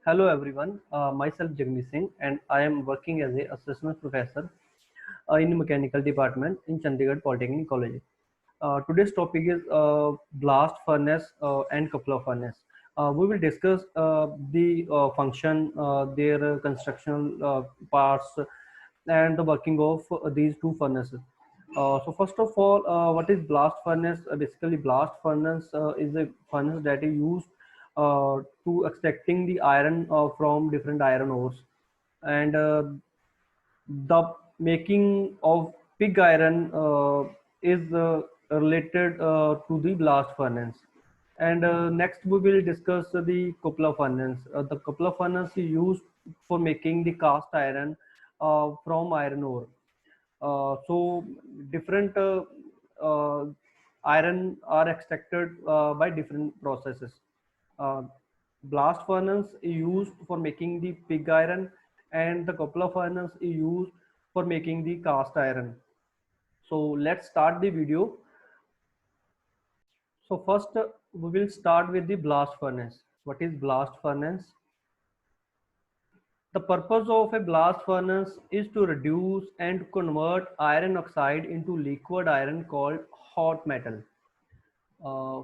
Hello everyone, myself Jagmeet Singh and I am working as a assistant professor in mechanical department in Chandigarh Polytechnic College. Today's topic is blast furnace and coupler furnace. We will discuss the function, their constructional parts and the working of these two furnaces. So first of all, what is blast furnace? Basically, blast furnace is a furnace that is used to extracting the iron from different iron ores, and the making of pig iron is related to the blast furnace. And next we will discuss the copper furnace. The copper furnace is used for making the cast iron from iron ore. So different uh, iron are extracted by different processes. Uh, Blast furnace is used for making the pig iron, and the copper furnace is used for making the cast iron. So let's start the video. So first we will start with the blast furnace. What is blast furnace? The purpose of a blast furnace is to reduce and convert iron oxide into liquid iron called hot metal. Uh,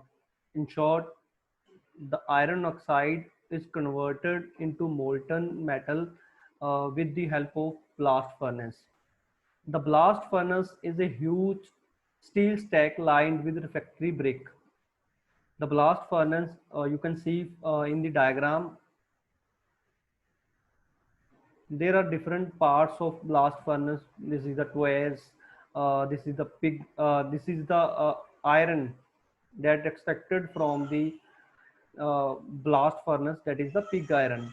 in short, the iron oxide is converted into molten metal with the help of blast furnace. The blast furnace is a huge steel stack lined with refractory brick. The blast furnace, you can see in the diagram, there are different parts of blast furnace. This is the tuyeres, this is the pig, this is the iron that extracted from the blast furnace, that is the pig iron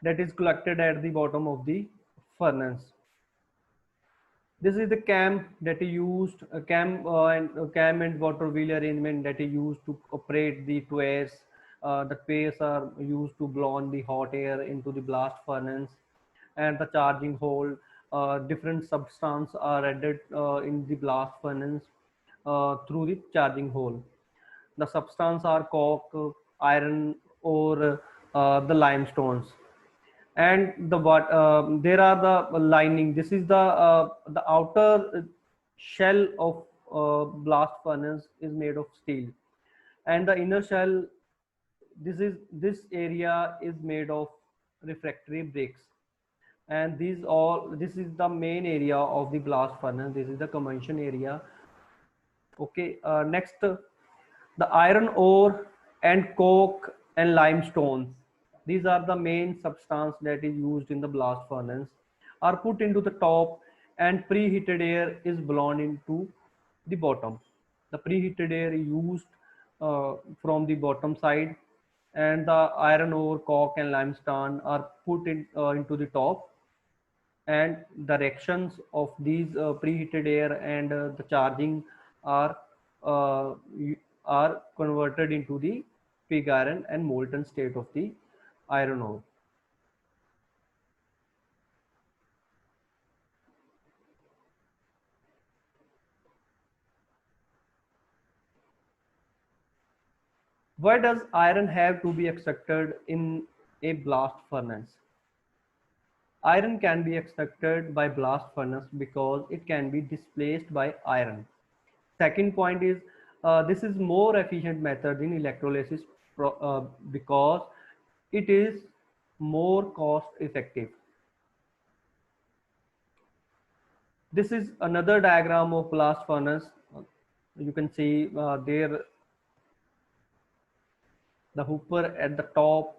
that is collected at the bottom of the furnace. This is the cam that is used, cam and water wheel arrangement that is used to operate the tuyeres. The tuyeres are used to blow on the hot air into the blast furnace, and the charging hole. Different substance are added in the blast furnace through the charging hole. The substance are coke, iron, or the limestones. And the what there are the lining. This is the outer shell of blast furnace is made of steel, and the inner shell, this area is made of refractory bricks. And this is the main area of the blast furnace. This is the combustion area. Okay, next, the iron ore and coke and limestone. These are the main substance that is used in the blast furnace. Are put into the top, and preheated air is blown into the bottom. The preheated air is used from the bottom side, and the iron ore, coke, and limestone are put into the top, and directions of these preheated air and the charging are uh, are converted into the pig iron and molten state of the iron ore. Why does iron have to be extracted in a blast furnace? Iron can be extracted by blast furnace because it can be displaced by iron. Second point is, this is more efficient method in electrolysis because it is more cost effective. This is another diagram of blast furnace. You can see there the hooper at the top,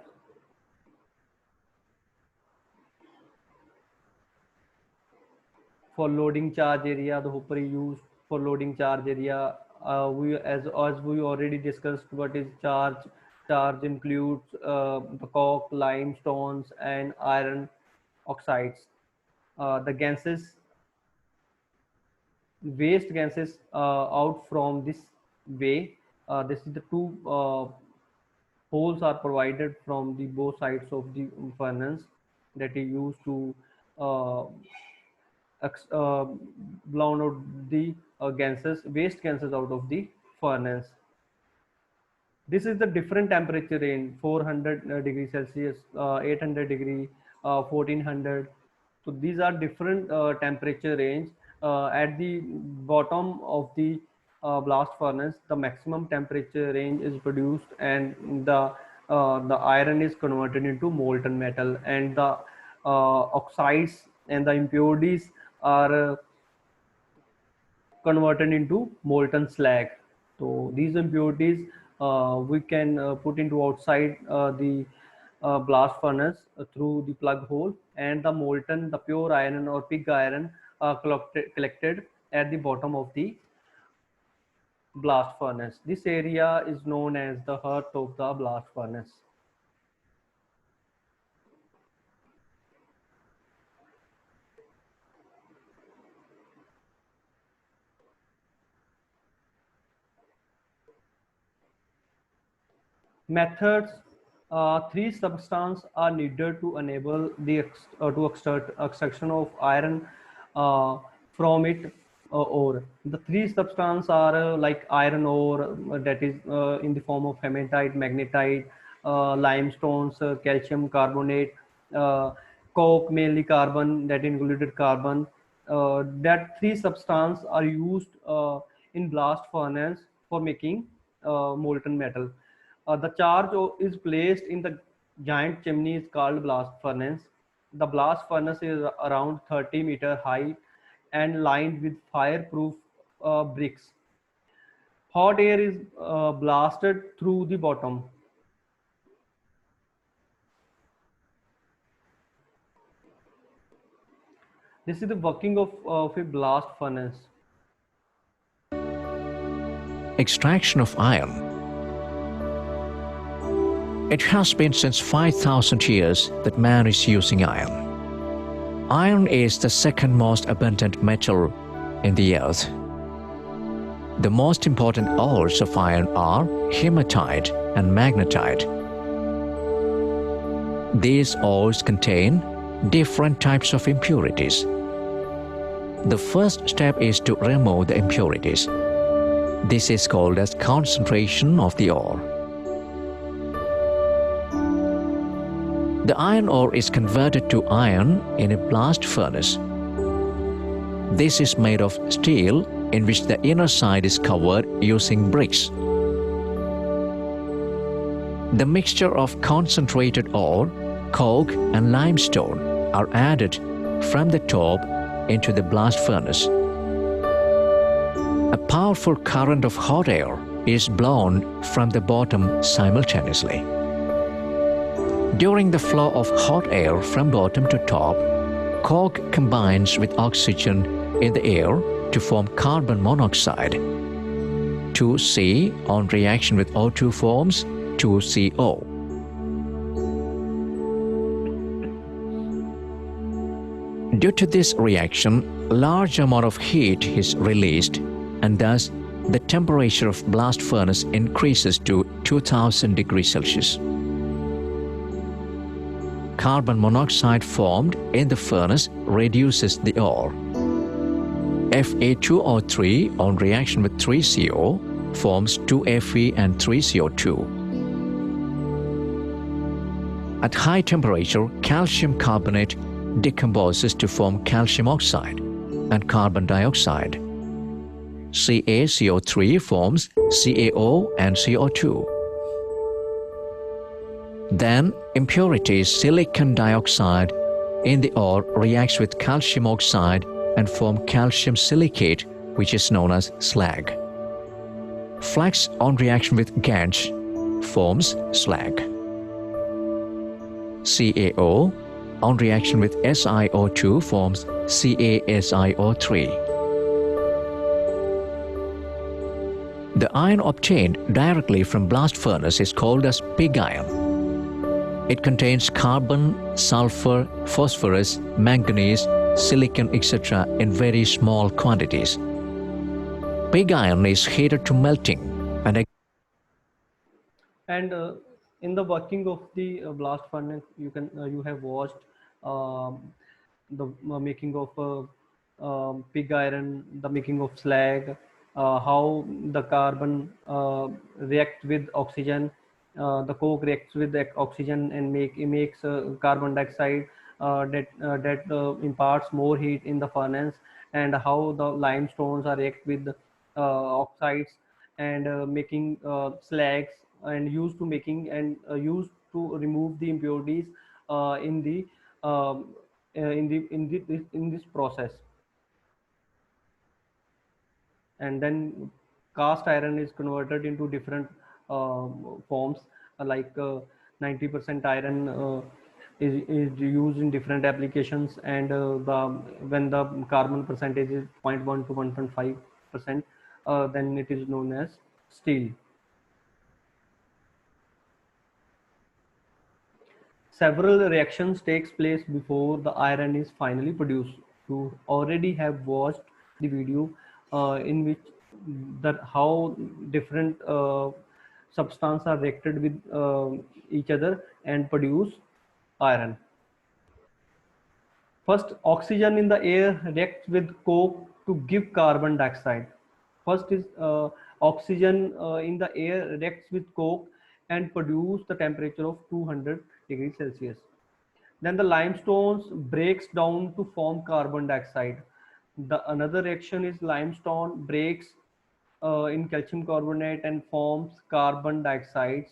for loading charge area. The hooper is used for loading charge area. We as we already discussed, what is charge. Charge includes the coke, limestones, and iron oxides. The gases, waste gases out from this way. This is the two holes are provided from the both sides of the furnace that is used to uh, blown out the gases, waste gases out of the furnace. This is the different temperature range: 400 degrees Celsius, 800 degree, 1400. So these are different temperature range. At the bottom of the blast furnace, the maximum temperature range is produced, and the iron is converted into molten metal, and the oxides and the impurities are converted into molten slag. So these impurities we can put into outside the blast furnace through the plug hole, and the pure iron or pig iron collected at the bottom of the blast furnace. This area is known as the heart of the blast furnace. Methods: three substances are needed to enable the extraction of iron from it ore. The three substances are like iron ore, that is in the form of hematite, magnetite, limestones, calcium carbonate, uh, coke, mainly carbon, that included carbon. That three substances are used in blast furnace for making molten metal. The charge is placed in the giant chimney is called blast furnace. The blast furnace is around 30-meter high and lined with fireproof bricks. Hot air is blasted through the bottom. This is the working of a blast furnace. Extraction of iron. It has been since 5,000 years that man is using iron. Iron is the second most abundant metal in the earth. The most important ores of iron are hematite and magnetite. These ores contain different types of impurities. The first step is to remove the impurities. This is called as concentration of the ore. The iron ore is converted to iron in a blast furnace. This is made of steel in which the inner side is covered using bricks. The mixture of concentrated ore, coke and limestone are added from the top into the blast furnace. A powerful current of hot air is blown from the bottom simultaneously. During the flow of hot air from bottom to top, coke combines with oxygen in the air to form carbon monoxide. 2C on reaction with O2 forms 2CO. Due to this reaction, large amount of heat is released, and thus the temperature of blast furnace increases to 2000 degrees Celsius. Carbon monoxide formed in the furnace reduces the ore. Fa2O3 on reaction with 3CO forms 2Fe and 3CO2. At high temperature, calcium carbonate decomposes to form calcium oxide and carbon dioxide. CaCO3 forms CaO and CO2. Then impurities silicon dioxide in the ore reacts with calcium oxide and form calcium silicate, which is known as slag. Flax on reaction with GaNs forms slag. CaO on reaction with SiO2 forms CaSiO3. The iron obtained directly from blast furnace is called as pig iron. It contains carbon, sulfur, phosphorus, manganese, silicon, etc. in very small quantities. Pig iron is heated to melting And in the working of the blast furnace, you have watched the making of pig iron, the making of slag. how the carbon reacts with oxygen. The coke reacts with the oxygen and makes carbon dioxide that imparts more heat in the furnace, and how the limestones are react with oxides and making slags, and used to remove the impurities in the in this process. And then cast iron is converted into different forms, like 90% iron is used in different applications, and when the carbon percentage is 0.1 to 1.5%, then it is known as steel. Several reactions takes place before the iron is finally produced. You already have watched the video in which that how different substance are reacted with each other and produce iron. First, oxygen in the air reacts with coke to give carbon dioxide. First is oxygen in the air reacts with coke and produce the temperature of 200 degrees Celsius. Then the limestones breaks down to form carbon dioxide. The another reaction is limestone breaks in calcium carbonate and forms carbon dioxides.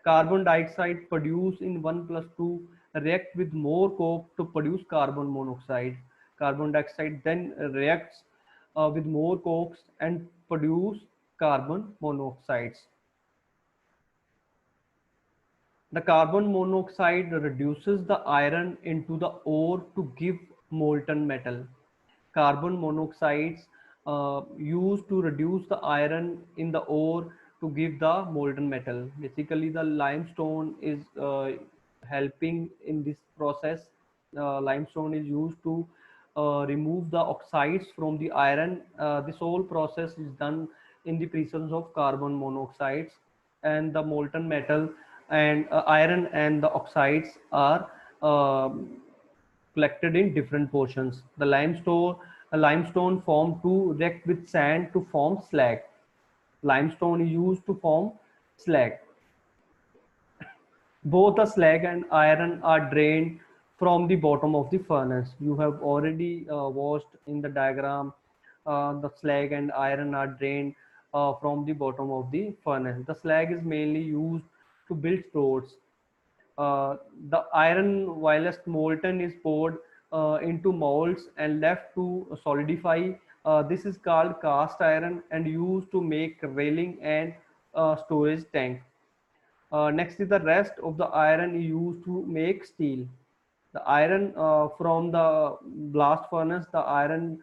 Carbon dioxide produced in 1 plus 2 react with more coke to produce carbon monoxide. Carbon dioxide then reacts with more cokes and produce carbon monoxides. The carbon monoxide reduces the iron into the ore to give molten metal. Carbon monoxides used to reduce the iron in the ore to give the molten metal. Basically, the limestone is helping in this process. Limestone is used to remove the oxides from the iron. This whole process is done in the presence of carbon monoxides, and the molten metal and iron and the oxides are collected in different portions. The limestone formed to react with sand to form slag. Limestone is used to form slag. Both the slag and iron are drained from the bottom of the furnace. You have already watched in the diagram, the slag and iron are drained from the bottom of the furnace. The slag is mainly used to build roads. The iron, whilst molten, is poured into molds and left to solidify. This is called cast iron and used to make railing and storage tank. Next is the rest of the iron used to make steel. The iron from the blast furnace, the iron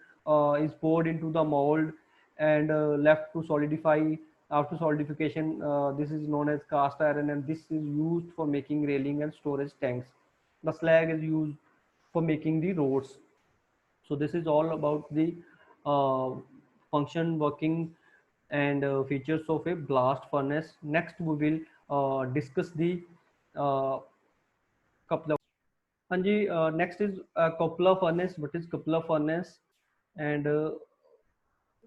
is poured into the mold and left to solidify. After solidification, this is known as cast iron, and this is used for making railing and storage tanks. The slag is used for making the roads. So this is all about the uh, function, working, and features of a blast furnace. Next we will discuss the uh, coupler. Anji, next is coupler furnace. What is coupler furnace, and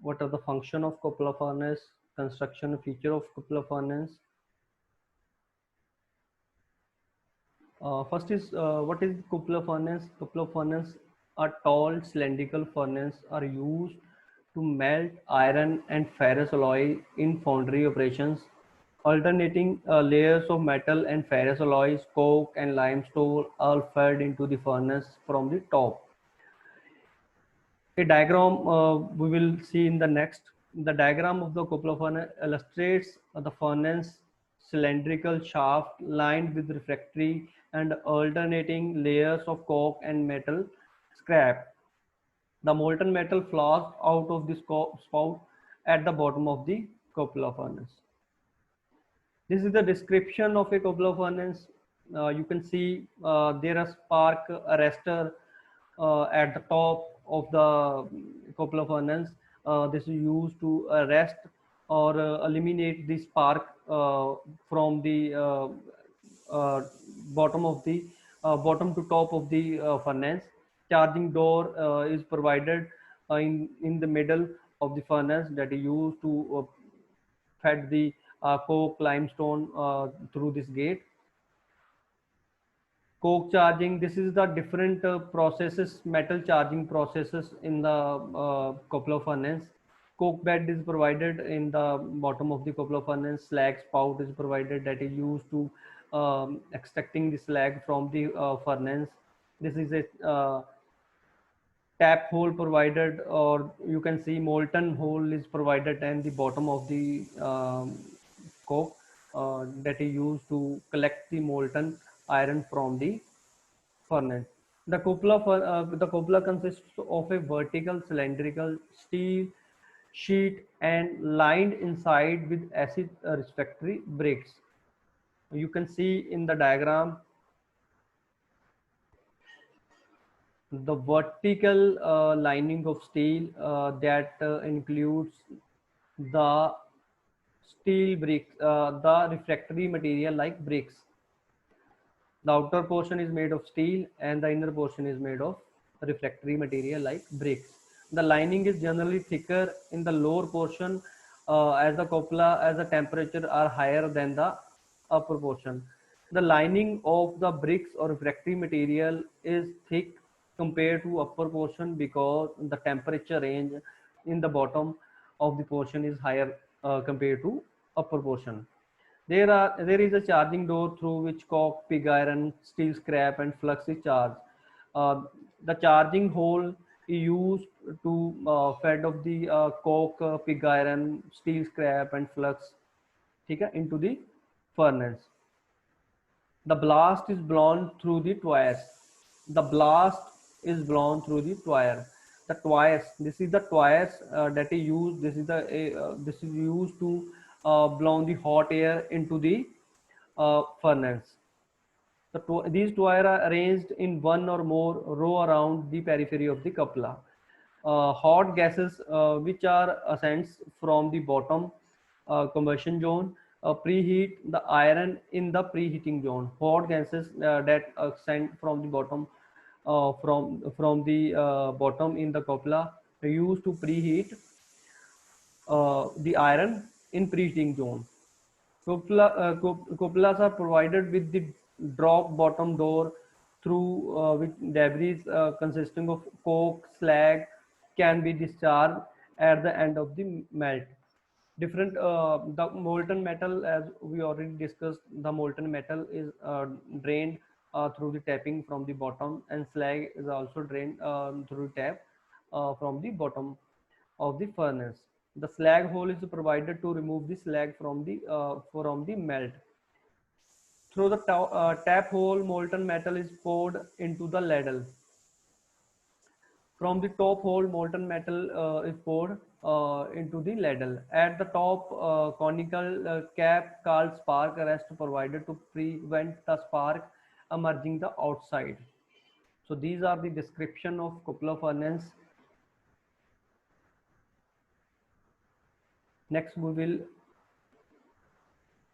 what are the function of coupler furnace, construction feature of coupler furnace? First is what is coupler furnace? Coupler furnace, a tall cylindrical furnace, are used to melt iron and ferrous alloy in foundry operations. Alternating layers of metal and ferrous alloys, coke and limestone, are fed into the furnace from the top. A diagram we will see in the next. The diagram of the coupler furnace illustrates the furnace cylindrical shaft lined with refractory and alternating layers of coke and metal scrap. The molten metal flows out of this spout at the bottom of the coupler furnace. This is the description of a coupler furnace. You can see there are spark arrestor at the top of the coupler furnace. This is used to arrest or eliminate the spark from the uh, bottom of the bottom to top of the furnace. Charging door is provided in the middle of the furnace that is used to fed the coke limestone through this gate. Coke charging, this is the different processes, metal charging processes in the copper furnace. Coke bed is provided in the bottom of the copper furnace. Slag spout is provided that is used to extracting the slag from the furnace. This is a tap hole provided, or you can see molten hole is provided in the bottom of the coke that is used to collect the molten iron from the furnace. The cupola consists of a vertical cylindrical steel sheet and lined inside with acid refractory bricks. You can see in the diagram the vertical lining of steel that includes the steel bricks, the refractory material like bricks. The outer portion is made of steel and the inner portion is made of refractory material like bricks. The lining is generally thicker in the lower portion as the cupola, as the temperature are higher than the upper portion. The lining of the bricks or refractory material is thick compared to upper portion because the temperature range in the bottom of the portion is higher compared to upper portion. There is a charging door through which coke, pig iron, steel scrap, and flux is charged. Uh, the charging hole is used to fed of the coke, pig iron, steel scrap, and flux, ठीक into the furnace. The blast is blown through the twice. The blast is blown through the twice. The twice. This is the twice that is used. This is used to blow the hot air into the furnace. These twice are arranged in one or more row around the periphery of the cupola. Hot gases which are ascends from the bottom combustion zone preheat the iron in the preheating zone. Hot gases that ascend from the bottom from the bottom in the cupola are used to preheat the iron in preheating zone. Cupolas are provided with the drop bottom door through which debris consisting of coke, slag can be discharged at the end of the melt. Different the molten metal, as we already discussed, the molten metal is drained through the tapping from the bottom, and slag is also drained through tap from the bottom of the furnace. The slag hole is provided to remove the slag from the melt. Through the tap hole, molten metal is poured into the ladle. From the top hole, molten metal is poured into the ladle. At the top, conical cap called spark arrest provided to prevent the spark emerging the outside. So these are the description of cupola furnace. Next, we will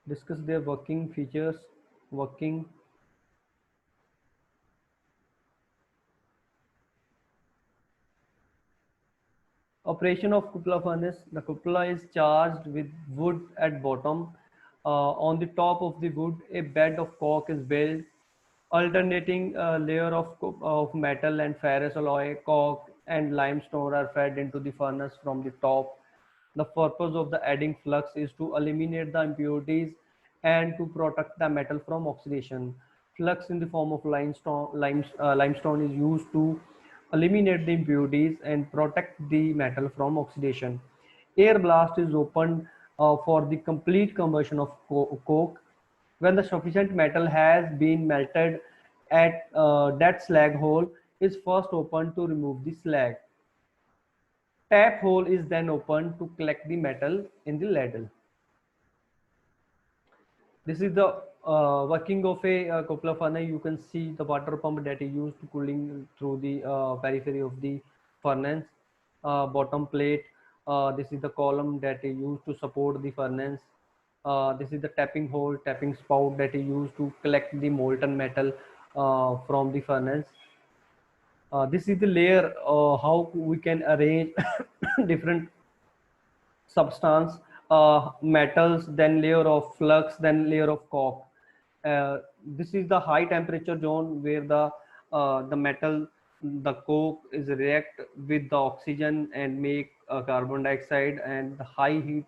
discuss their working features, working. Operation of cupola furnace. The cupola is charged with wood at bottom. On the top of the wood, a bed of coke is built. Alternating layer of metal and ferrous alloy, coke, and limestone are fed into the furnace from the top. The purpose of the adding flux is to eliminate the impurities and to protect the metal from oxidation. Flux in the form of limestone is used to eliminate the impurities and protect the metal from oxidation. Air blast is opened for the complete combustion of coke. When the sufficient metal has been melted at that slag hole is first opened to remove the slag. Tap hole is then opened to collect the metal in the ladle. This is the working of a cupola furnace. You can see the water pump that is used to cooling through the periphery of the furnace. Bottom plate. This is the column that is used to support the furnace. This is the tapping hole, tapping spout that is used to collect the molten metal from the furnace. This is the layer how we can arrange different substance, metals, then layer of flux, then layer of coke. This is the high temperature zone where the metal, the coke is react with the oxygen and make carbon dioxide, and the high heat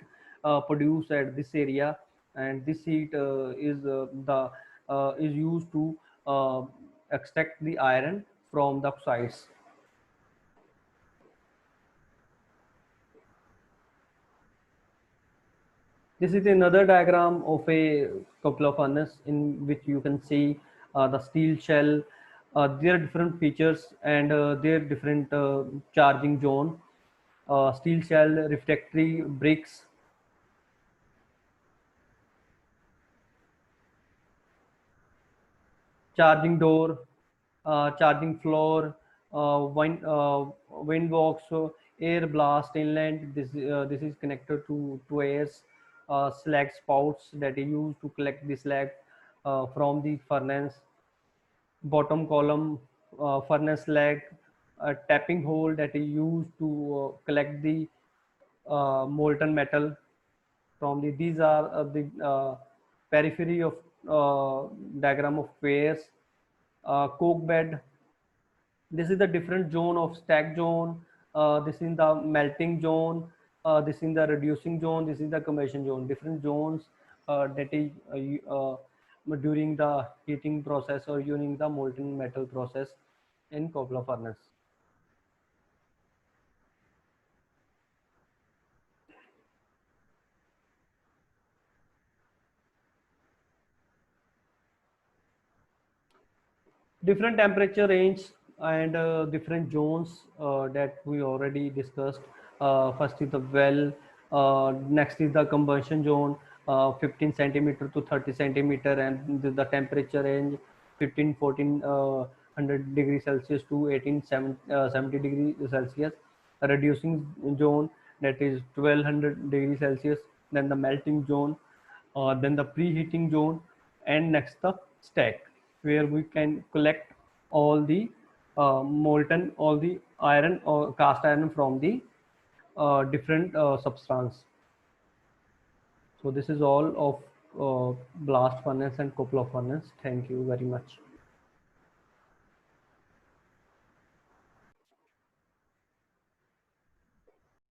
produced at this area, and this heat is used to uh, extract the iron from the oxides. This is another diagram of a coupler furnace in which you can see the steel shell. There are different features and there are different charging zone. Steel shell, refractory bricks, charging door, charging floor, wind box, air blast inlet. This is connected to airs, slag spouts that are used to collect the slag from the furnace. Bottom column, furnace slag, a tapping hole that is used to collect the molten metal from the. These are the periphery of diagram of fairs. Coke bed, this is the different zone of stack zone. This is the melting zone. This is the reducing zone. This is the combustion zone. Different zones that is during the heating process or during the molten metal process in Coupler furnace. Different temperature range and different zones that we already discussed. First is the well, next is the combustion zone, 15 centimeter to 30 centimeter, and the temperature range 15 14 100 degrees Celsius to 18 70 degrees Celsius. A reducing zone, that is 1200 degrees Celsius. Then the melting zone, then the preheating zone, and next the stack, where we can collect all the all the iron or cast iron from the different substance. So this is all of blast furnace and Coupler furnace. Thank you very much.